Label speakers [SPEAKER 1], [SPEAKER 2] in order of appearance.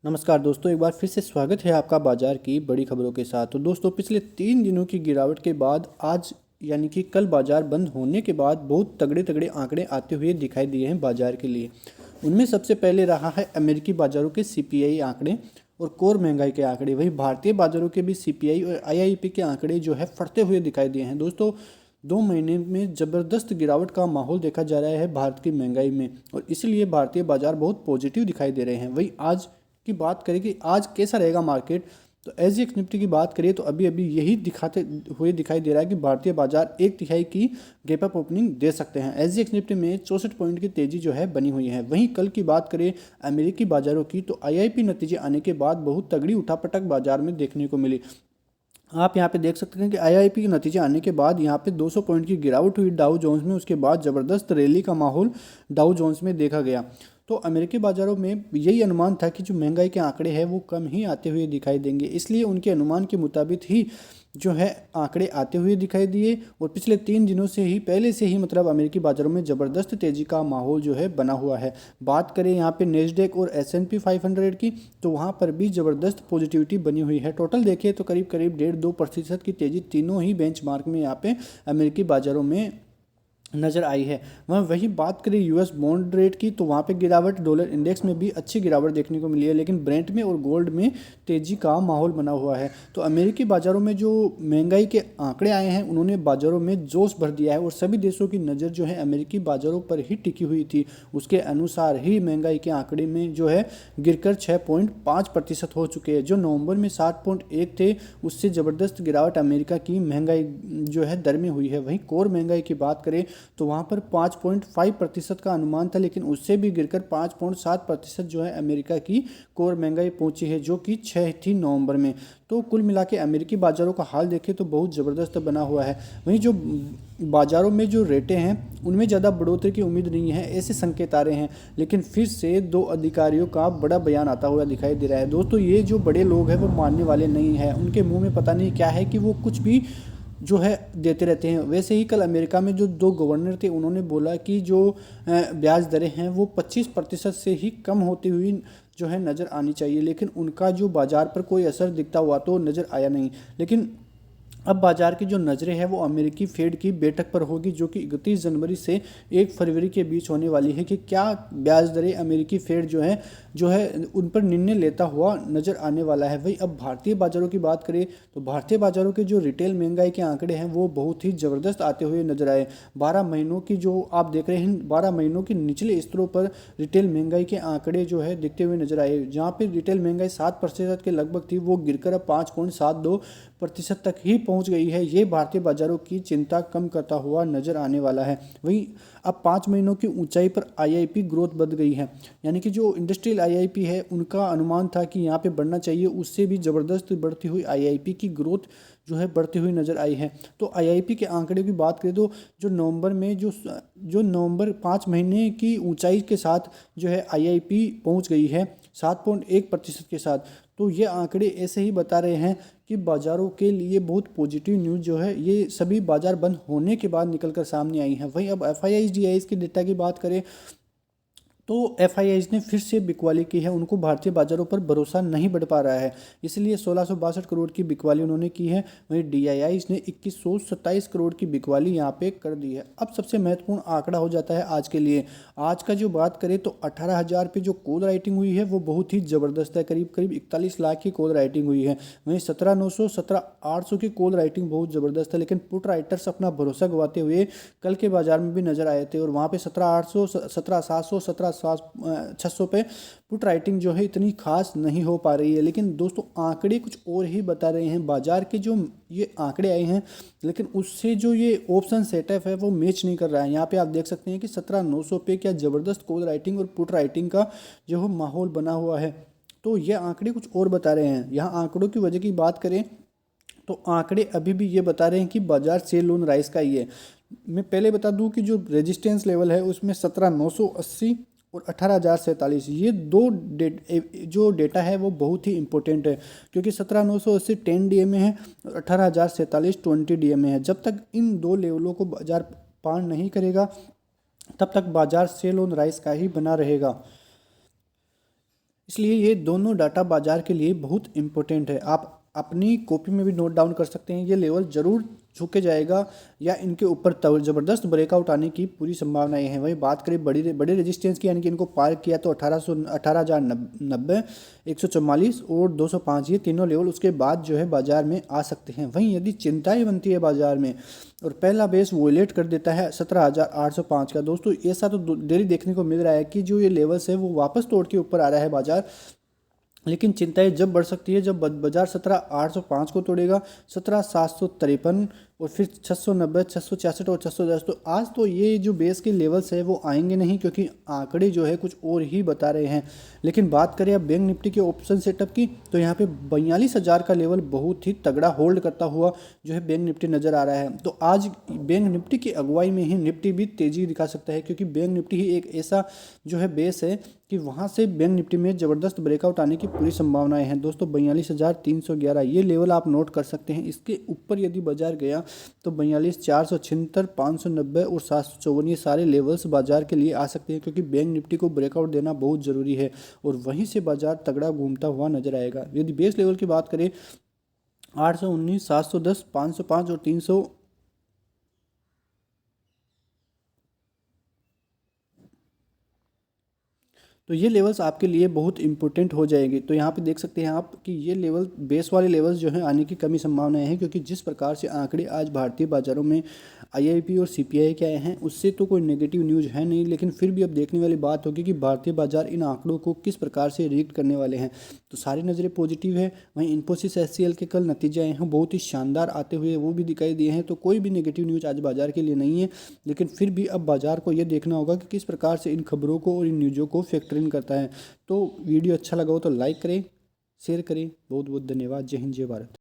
[SPEAKER 1] नमस्कार दोस्तों, एक बार फिर से स्वागत है आपका बाजार की बड़ी खबरों के साथ। तो दोस्तों, पिछले 3 दिनों की गिरावट के बाद आज यानी कि कल बाजार बंद होने के बाद बहुत तगड़े तगड़े आंकड़े आते हुए दिखाई दिए हैं बाजार के लिए। उनमें सबसे पहले रहा है अमेरिकी बाजारों के सीपीआई आंकड़े और कोर महंगाई के आंकड़े। वहीं भारतीय बाजारों के भी सीपीआई और आईआईपी के आंकड़े जो है फटते हुए दिखाई दिए हैं। दोस्तों, 2 महीने में ज़बरदस्त गिरावट का माहौल देखा जा रहा है भारत की महंगाई में, और इसलिए भारतीय बाजार बहुत पॉजिटिव दिखाई दे रहे हैं। वहीं आज की बात करें कि आज कैसा रहेगा मार्केट, तो एसजीएक्स निफ्टी की बात करें तो अभी अभी यही दिखाते हुए दिखाई दे रहा है कि भारतीय बाजार 1/3 की गैप अप ओपनिंग दे सकते हैं। एसजीएक्स निफ्टी में 64 पॉइंट की तेजी जो है बनी हुई है। वहीं कल की बात करें अमेरिकी बाजारों की, तो आईआईपी नतीजे आने के बाद बहुत तगड़ी उठापटक बाजार में देखने को मिली। आप यहाँ पे देख सकते हैं कि आईआईपी के नतीजे आने के बाद यहाँ पे 200 पॉइंट की गिरावट हुई डाउ जोन्स में। उसके बाद ज़बरदस्त रैली का माहौल डाउ जोन्स में देखा गया। तो अमेरिकी बाज़ारों में यही अनुमान था कि जो महंगाई के आंकड़े हैं वो कम ही आते हुए दिखाई देंगे, इसलिए उनके अनुमान के मुताबिक ही जो है आंकड़े आते हुए दिखाई दिए। और पिछले 3 दिनों से ही पहले से ही मतलब अमेरिकी बाज़ारों में ज़बरदस्त तेज़ी का माहौल जो है बना हुआ है। बात करें यहाँ पे नेस्डेक और एसएनपी 500 की, तो वहाँ पर भी ज़बरदस्त पॉजिटिविटी बनी हुई है। टोटल देखिए तो करीब करीब 1.5-2% की तेज़ी तीनों ही बेंचमार्क में यहाँ पे अमेरिकी बाज़ारों में नज़र आई है। वहाँ वही बात करें यूएस बॉन्ड रेट की, तो वहाँ पे गिरावट, डॉलर इंडेक्स में भी अच्छी गिरावट देखने को मिली है, लेकिन ब्रेंट में और गोल्ड में तेज़ी का माहौल बना हुआ है। तो अमेरिकी बाज़ारों में जो महंगाई के आंकड़े आए हैं उन्होंने बाज़ारों में जोश भर दिया है, और सभी देशों की नज़र जो है अमेरिकी बाज़ारों पर ही टिकी हुई थी। उसके अनुसार ही महंगाई के आंकड़े में जो है गिरकर 6.5% हो चुके हैं। जो नवंबर में 7.1 थे, उससे ज़बरदस्त गिरावट अमेरिका की महंगाई जो है दर में हुई है। वहीं कोर महंगाई की बात करें तो वहाँ पर 5.5% का अनुमान था, लेकिन उससे भी गिरकर 5.7% जो है अमेरिका की कोर महंगाई पहुंची है, जो कि 6 थी नवंबर में। तो कुल मिला के अमेरिकी बाज़ारों का हाल देखें तो बहुत ज़बरदस्त बना हुआ है। वहीं जो बाज़ारों में जो रेटें हैं उनमें ज़्यादा बढ़ोतरी की उम्मीद नहीं है, ऐसे संकेत आ रहे हैं। लेकिन फिर से 2 अधिकारियों का बड़ा बयान आता हुआ दिखाई दे रहा है। दोस्तों, ये जो बड़े लोग हैं वो मानने वाले नहीं हैं, उनके मुंह में पता नहीं क्या है कि वो कुछ भी जो है देते रहते हैं। वैसे ही कल अमेरिका में जो 2 गवर्नर थे उन्होंने बोला कि जो ब्याज दरें हैं वो 25% से ही कम होती हुई जो है नज़र आनी चाहिए, लेकिन उनका जो बाज़ार पर कोई असर दिखता हुआ तो नज़र आया नहीं। लेकिन अब बाजार की जो नज़रें हैं वो अमेरिकी फेड की बैठक पर होगी, जो कि 31 जनवरी से 1 फरवरी के बीच होने वाली है, कि क्या ब्याज दरें अमेरिकी फेड जो है उन पर निर्णय लेता हुआ नज़र आने वाला है। वही अब भारतीय बाज़ारों की बात करें तो भारतीय बाज़ारों के जो रिटेल महंगाई के आंकड़े हैं वो बहुत ही ज़बरदस्त आते हुए नजर आए। 12 महीनों की जो आप देख रहे हैं, 12 महीनों के निचले स्तरों पर रिटेल महंगाई के आंकड़े जो है दिखते हुए नजर आए। जहाँ पे रिटेल महंगाई 7% के लगभग थी, वो गिरकर अब 5.72% तक ही पहुंच गई है। ये भारतीय बाजारों की चिंता कम करता हुआ नजर आने वाला है। वहीं अब 5 महीनों की ऊंचाई पर आईआईपी ग्रोथ बढ़ गई है, यानी कि जो इंडस्ट्रियल आईआईपी है उनका अनुमान था कि यहाँ पे बढ़ना चाहिए, उससे भी ज़बरदस्त बढ़ती हुई आईआईपी की ग्रोथ जो है बढ़ती हुई नज़र आई है। तो आईआईपी के आंकड़े की बात करें तो जो नवंबर में जो नवंबर 5 महीने की ऊंचाई के साथ जो है आईआईपी पहुंच गई है 7.1% के साथ। तो ये आंकड़े ऐसे ही बता रहे हैं कि बाज़ारों के लिए बहुत पॉजिटिव न्यूज़ जो है ये सभी बाज़ार बंद होने के बाद निकल कर सामने आई हैं। वहीं अब एफआईआईज डीआईज के डेटा की बात करें तो एफआईआईज ने फिर से बिकवाली की है। उनको भारतीय बाजारों पर भरोसा नहीं बढ़ पा रहा है, इसलिए 1662 करोड़ की बिकवाली उन्होंने की है। वहीं डीआईआईज ने 2127 करोड़ की बिकवाली यहाँ पे कर दी है। अब सबसे महत्वपूर्ण आंकड़ा हो जाता है आज के लिए। आज का जो बात करें तो 18,000 पे जो कॉल राइटिंग हुई है वो बहुत ही ज़बरदस्त है, करीब करीब 41 लाख की कॉल राइटिंग हुई है। वहीं 17,900 17,800 की कॉल राइटिंग बहुत ज़बरदस्त है, लेकिन पुट राइटर्स अपना भरोसा गंवाते हुए कल के बाजार में भी नजर आए थे, और वहाँ पे 17,800 17,700 17,600 पे पुट राइटिंग जो है इतनी खास नहीं हो पा रही है। लेकिन दोस्तों, आंकड़े कुछ और ही बता रहे हैं। बाजार के जो ये आंकड़े आए हैं, लेकिन उससे जो ये ऑप्शन सेटअप है वो मैच नहीं कर रहा है। यहाँ पे आप देख सकते हैं कि 17,900 पे क्या ज़बरदस्त कॉल राइटिंग और पुट राइटिंग का जो माहौल बना हुआ है। तो ये आंकड़े कुछ और बता रहे हैं। यहाँ आंकड़ों की वजह की बात करें तो आंकड़े अभी भी ये बता रहे हैं कि बाजार सेल ऑन राइस का ही है। मैं पहले बता दूं कि जो रेजिस्टेंस लेवल है उसमें 17,980 और 18,047, ये जो डेटा है वो बहुत ही इंपॉर्टेंट है, क्योंकि 17,980 10 डीएमए है और 18,047 20 डीएमए है। जब तक इन दो लेवलों को बाजार पार नहीं करेगा तब तक बाजार सेल ऑन राइस का ही बना रहेगा। इसलिए ये दोनों डाटा बाजार के लिए बहुत इंपॉर्टेंट है। आप अपनी कॉपी में भी नोट डाउन कर सकते हैं। ये लेवल जरूर झुके जाएगा या इनके ऊपर ज़बरदस्त ब्रेकआउट आने की पूरी संभावनाएं हैं। वही बात करें बड़े रेजिस्टेंस की, यानी कि इनको पार किया तो 18,090, 144 और 205, ये तीनों लेवल उसके बाद जो है बाजार में आ सकते हैं। वहीं यदि चिंताएं बनती है बाजार में और पहला बेस वोलेट कर देता है 17,805 का, दोस्तों ऐसा तो डेली देखने को मिल रहा है कि जो ये लेवल्स है वो वापस तोड़ के ऊपर आ रहा है बाजार। लेकिन चिंताएं जब बढ़ सकती है जब बाजार 17,805 को तोड़ेगा, 17,753 और फिर 690, 666 और 610। तो आज तो ये जो बेस के लेवल्स है वो आएंगे नहीं, क्योंकि आंकड़े जो है कुछ और ही बता रहे हैं। लेकिन बात करें अब बैंक निफ्टी के ऑप्शन सेटअप की, तो यहाँ पे 42,000 का लेवल बहुत ही तगड़ा होल्ड करता हुआ जो है बैंक निफ्टी नज़र आ रहा है। तो आज बैंक निफ्टी की अगुवाई में ही निफ्टी भी तेज़ी दिखा सकता है, क्योंकि बैंक निफ्टी ही एक ऐसा जो है बेस है कि वहाँ से बैंक निफ्टी में ज़बरदस्त ब्रेकआउट आने की पूरी संभावनाएं हैं। दोस्तों 42,311 ये लेवल आप नोट कर सकते हैं। इसके ऊपर यदि बाजार गया तो 42,476, 590 और 754 ये सारे लेवल्स बाजार के लिए आ सकते हैं, क्योंकि बैंक निफ्टी को ब्रेकआउट देना बहुत ज़रूरी है और वहीं से बाजार तगड़ा घूमता हुआ नजर आएगा। यदि बेस लेवल की बात करें 819, 710, 505 और 300, तो ये लेवल्स आपके लिए बहुत इंपॉर्टेंट हो जाएंगे। तो यहाँ पे देख सकते हैं आप कि ये लेवल बेस वाले लेवल्स जो हैं आने की कमी संभावनाएं हैं, क्योंकि जिस प्रकार से आंकड़े आज भारतीय बाजारों में आईआईपी और सीपीआई के आए हैं उससे तो कोई नेगेटिव न्यूज़ है नहीं, लेकिन फिर भी अब देखने वाली बात होगी कि भारतीय बाजार इन आंकड़ों को किस प्रकार से रीड करने वाले हैं। तो सारी नज़रें पॉजिटिव है। वहीं इन्फोसिस एचसीएल के कल नतीजे आए हैं बहुत ही शानदार आते हुए वो भी दिखाई दिए हैं, तो कोई भी नेगेटिव न्यूज़ आज बाजार के लिए नहीं है। लेकिन फिर भी अब बाजार को यह देखना होगा कि किस प्रकार से इन खबरों को और इन न्यूज़ों को फैक्टर इन करता है। तो वीडियो अच्छा लगा हो तो लाइक करें, शेयर करें। बहुत बहुत धन्यवाद। जय हिंद, जय भारत।